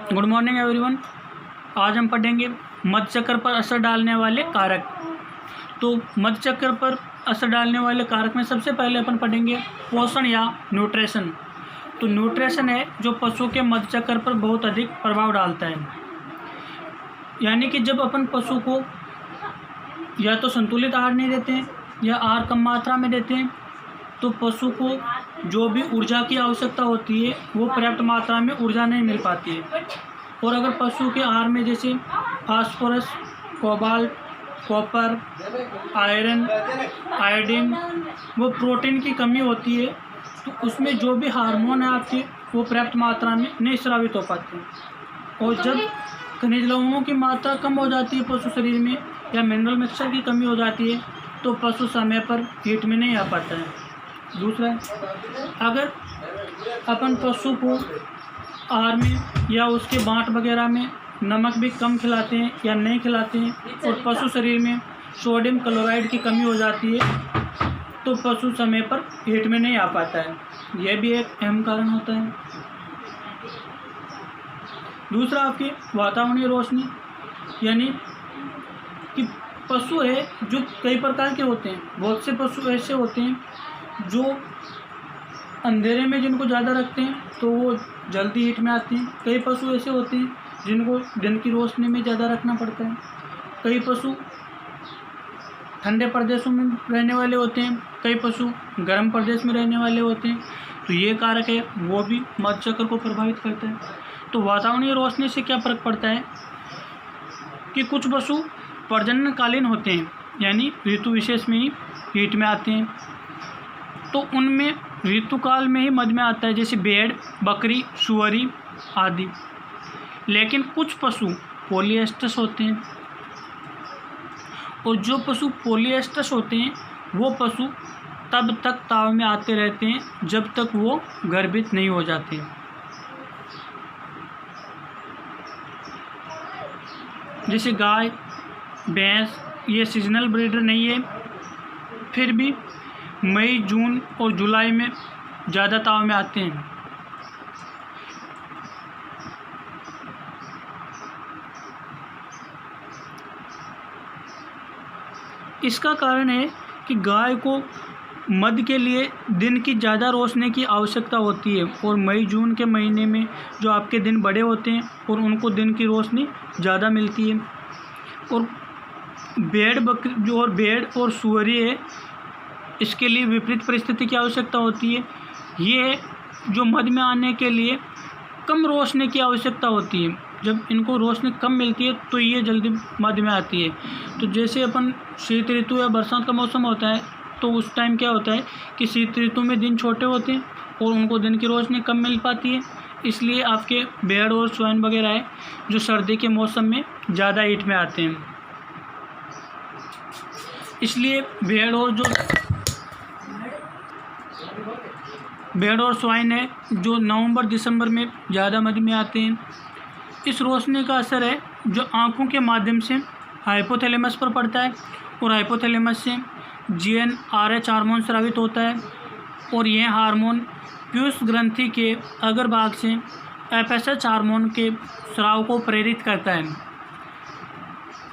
Good morning everyone. आज हम पढ़ेंगे मधुचक्र पर असर डालने वाले कारक। तो मधुचक्र पर असर डालने वाले कारक में सबसे पहले अपन पढ़ेंगे पोषण या न्यूट्रिशन। तो न्यूट्रिशन है जो पशु के मधुचक्र पर बहुत अधिक प्रभाव डालता है। यानी कि जब अपन पशु को या तो संतुलित आहार नहीं देते हैं या आहार कम मात्रा में देते हैं तो पशु को जो भी ऊर्जा की आवश्यकता होती है वो पर्याप्त मात्रा में ऊर्जा नहीं मिल पाती है। और अगर पशु के आहार में जैसे phosphorus, cobalt, copper, iron, iodine वो प्रोटीन की कमी होती है तो उसमें जो भी हार्मोन है आपके वो पर्याप्त मात्रा में नहीं स्रावित हो पाते। और जब खनिज लवणों की मात्रा कम हो जाती है पशु शरीर में या मिनरल मिक्सचर की कमी हो जाती है तो पशु समय पर हीट में नहीं आ पाता है। दूसरा, अगर अपन पशु को आहार में या उसके बाँट वगैरह में नमक भी कम खिलाते हैं या नहीं खिलाते हैं और पशु शरीर में सोडियम क्लोराइड की कमी हो जाती है तो पशु समय पर हीट में नहीं आ पाता है। यह भी एक अहम कारण होता है। दूसरा, आपकी वातावरणीय रोशनी, यानी कि पशु है जो कई प्रकार के होते हैं। बहुत से पशु ऐसे होते हैं जो अंधेरे में जिनको ज़्यादा रखते हैं तो वो जल्दी हीट में आते हैं। कई पशु ऐसे होते हैं जिनको दिन की रोशनी में ज़्यादा रखना पड़ता है। कई पशु ठंडे प्रदेशों में रहने वाले होते हैं, कई पशु गर्म प्रदेश में रहने वाले होते हैं। तो ये कारक है वो भी मधुचक्र को प्रभावित करता है। तो वातावरणीय रोशनी से क्या फ़र्क पड़ता है कि कुछ पशु प्रजननकालीन होते हैं, यानी ऋतु विशेष में ही हीट में आते हैं तो उनमें ऋतुकाल में ही मध में आता है, जैसे भेड़, बकरी, सुअरी आदि। लेकिन कुछ पशु पॉलीएस्ट्रस होते हैं और जो पशु पॉलीएस्ट्रस होते हैं वो पशु तब तक ताव में आते रहते हैं जब तक वो गर्भित नहीं हो जाते। जैसे गाय, भैंस ये सीजनल ब्रीडर नहीं है, फिर भी मई, जून और जुलाई में ज़्यादा ताव में आते हैं। इसका कारण है कि गाय को मध के लिए दिन की ज़्यादा रोशनी की आवश्यकता होती है और मई जून के महीने में जो आपके दिन बड़े होते हैं और उनको दिन की रोशनी ज़्यादा मिलती है। और भेड़, बकरी जो और भेड़ और सुअरी है इसके लिए विपरीत परिस्थिति की आवश्यकता होती है। ये जो मध में आने के लिए कम रोशनी की आवश्यकता होती है। जब इनको रोशनी कम मिलती है तो ये जल्दी मध में आती है। तो जैसे अपन शीत ऋतु या बरसात का मौसम होता है तो उस टाइम क्या होता है कि शीत ऋतु में दिन छोटे होते हैं और उनको दिन की रोशनी कम मिल पाती है, इसलिए आपके भेड़ और स्वैन वगैरह है जो सर्दी के मौसम में ज़्यादा हीट में आते हैं। इसलिए भेड़ और स्वाइन है जो नवंबर दिसंबर में ज़्यादा मध में आते हैं। इस रोशनी का असर है जो आँखों के माध्यम से हाइपोथैलेमस पर पड़ता है और हाइपोथैलेमस से GnRH हार्मोन स्रावित होता है और यह हार्मोन पीयूष ग्रंथि के अग्रभाग से FSH हार्मोन के स्राव को प्रेरित करता है।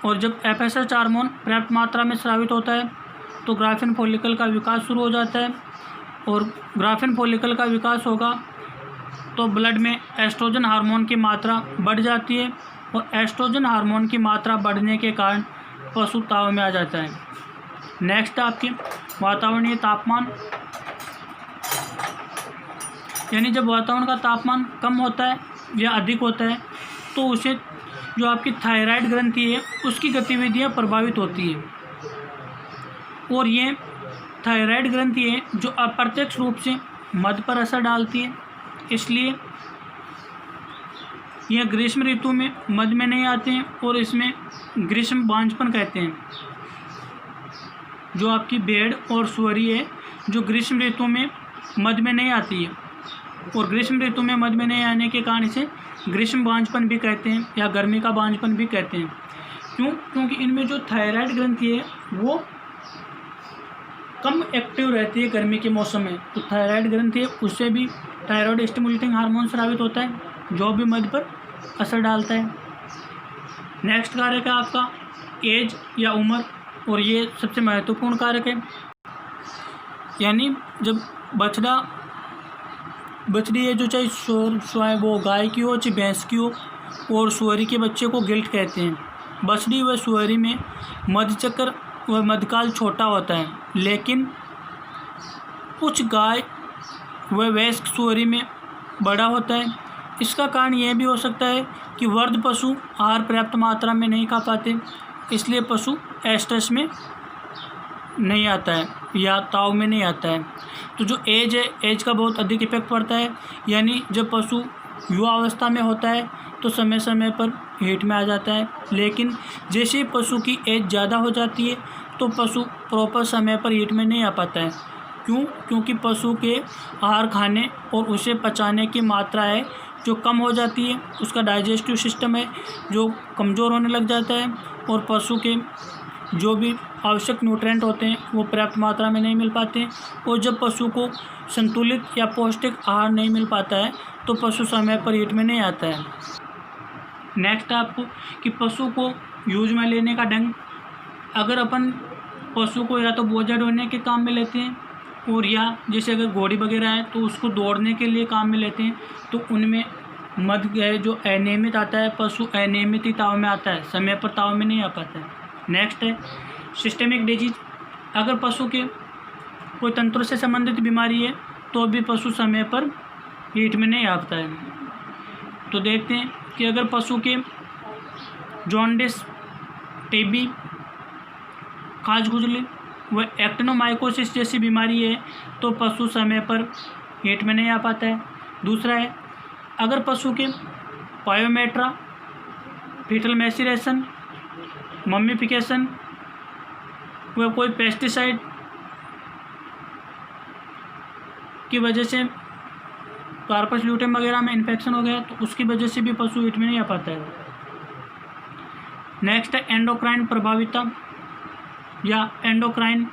और जब FSH हार्मोन पर्याप्त मात्रा में स्रावित होता है तो ग्राफिन फॉलिकल का विकास शुरू हो जाता है और ग्राफिन फॉलिकल का विकास होगा तो ब्लड में एस्ट्रोजन हार्मोन की मात्रा बढ़ जाती है और एस्ट्रोजन हार्मोन की मात्रा बढ़ने के कारण पशु ताव में आ जाता है। नेक्स्ट आपके वातावरणीय तापमान, यानी जब वातावरण का तापमान कम होता है या अधिक होता है तो उसे जो आपकी थायराइड ग्रंथि है उसकी गतिविधियाँ प्रभावित होती है। और ये थायराइड ग्रंथि है जो अप्रत्यक्ष रूप से मध पर असर डालती है, इसलिए यह ग्रीष्म ऋतु में मध में नहीं आते हैं और इसमें ग्रीष्म बांझपन कहते हैं। जो आपकी भेड़ और सुअरी है जो ग्रीष्म ऋतु में मध में नहीं आती है और ग्रीष्म ऋतु में मध में नहीं आने के कारण इसे ग्रीष्म बांझपन भी कहते हैं या गर्मी का बांझपन भी कहते हैं। क्यों? क्योंकि इनमें जो थायराइड ग्रंथि है वो कम एक्टिव रहती है गर्मी के मौसम में। तो थायराइड ग्रंथि है उससे भी थायराइड स्टिमुलेटिंग हार्मोन स्रावित होता है जो भी मध पर असर डालता है। नेक्स्ट कारक है आपका एज या उम्र, और ये सबसे महत्वपूर्ण कारक है। यानी जब बछड़ी है जो चाहे वो गाय की हो चाहे भैंस की हो, और सुअरी के बच्चे को गिल्ट कहते हैं। बछड़ी व सुअरी में मध्यचक्र व मध्यकाल छोटा होता है, लेकिन कुछ गाय व वयस्क सुअरी में बड़ा होता है। इसका कारण यह भी हो सकता है कि वृद्ध पशु आहार पर्याप्त मात्रा में नहीं खा पाते, इसलिए पशु एस्ट्रस में नहीं आता है या ताव में नहीं आता है। तो जो एज है, एज का बहुत अधिक इफेक्ट पड़ता है। यानी जब पशु युवा अवस्था में होता है तो समय समय पर हीट में आ जाता है, लेकिन जैसे ही पशु की एज ज़्यादा हो जाती है तो पशु प्रॉपर समय पर हीट में नहीं आ पाता है। क्योंकि पशु के आहार खाने और उसे पचाने की मात्रा है जो कम हो जाती है, उसका डाइजेस्टिव सिस्टम है जो कमज़ोर होने लग जाता है, और पशु के जो भी आवश्यक न्यूट्रिएंट होते हैं वो पर्याप्त मात्रा में नहीं मिल पाते हैं। और जब पशु को संतुलित या पौष्टिक आहार नहीं मिल पाता है तो पशु समय पर हीट में नहीं आता है। नेक्स्ट आपको कि पशु को यूज में लेने का ढंग। अगर अपन पशु को या तो बोझा ढोने के काम में लेते हैं, और या जैसे अगर घोड़ी वगैरह है तो उसको दौड़ने के लिए काम में लेते हैं, तो उनमें मध्य जो अनियमित आता है, पशु अनियमित ही ताव में आता है, समय पर ताव में नहीं आ पाता है। नेक्स्ट है सिस्टेमिक डिजीज। अगर पशु के कोई तंत्र से संबंधित बीमारी है तो भी पशु समय पर हीट में नहीं आता है। तो देखते हैं कि अगर पशु के जॉन्डिस, टीबी, खाज खुजली व एक्टिनोमाइकोसिस जैसी बीमारी है तो पशु समय पर हीट में नहीं आ पाता है। दूसरा है अगर पशु के पायोमेट्रा, फीटल मैसिरेशन, मम्मीफिकेशन व कोई पेस्टिसाइड की वजह से कार्पस ल्यूटेम वगैरह में इन्फेक्शन हो गया तो उसकी वजह से भी पशु हीट में नहीं आ पाता है। नेक्स्ट है एंडोक्राइन प्रभाविता या एंडोक्राइन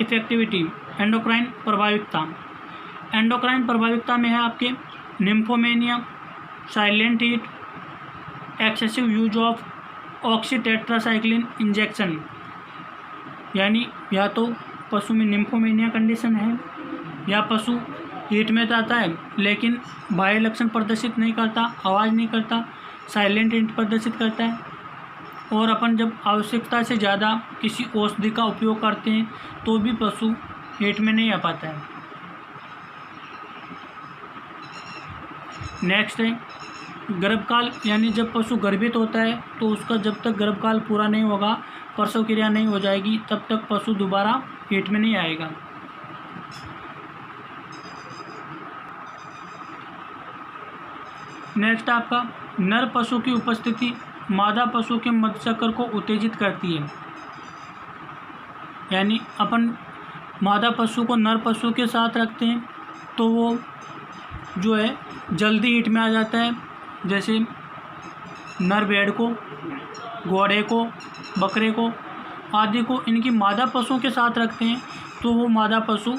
इफेक्टिविटी, एंडोक्राइन प्रभाविकता। एंडोक्राइन प्रभाविकता में है आपके nymphomania, silent heat, excessive use of oxytetracycline injection. यानी या तो पशु में निम्फोमेनिया कंडीशन है, या पशु हीट में तो आता है लेकिन बाह्य लक्षण प्रदर्शित नहीं करता, आवाज़ नहीं करता, साइलेंट हीट प्रदर्शित करता है। और अपन जब आवश्यकता से ज़्यादा किसी औषधि का उपयोग करते हैं तो भी पशु हीट में नहीं आ पाता है। नेक्स्ट है गर्भकाल। यानी जब पशु गर्भित होता है तो उसका जब तक गर्भकाल पूरा नहीं होगा, प्रसव क्रिया नहीं हो जाएगी, तब तक पशु दोबारा हीट में नहीं आएगा। नेक्स्ट आपका नर पशु की उपस्थिति मादा पशु के मध्यचक्र को उत्तेजित करती है। यानी अपन मादा पशु को नर पशु के साथ रखते हैं तो वो जो है जल्दी हीट में आ जाता है। जैसे नर भेड़ को, घोड़े को, बकरे को आदि को इनकी मादा पशुओं के साथ रखते हैं तो वो मादा पशु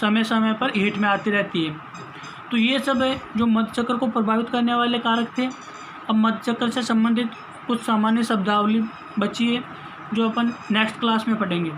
समय समय पर हीट में आती रहती है। तो ये सब है जो मध्यचक्र को प्रभावित करने वाले कारक थे। अब मध्यचक्र से संबंधित कुछ सामान्य शब्दावली बची है जो अपन नेक्स्ट क्लास में पढ़ेंगे।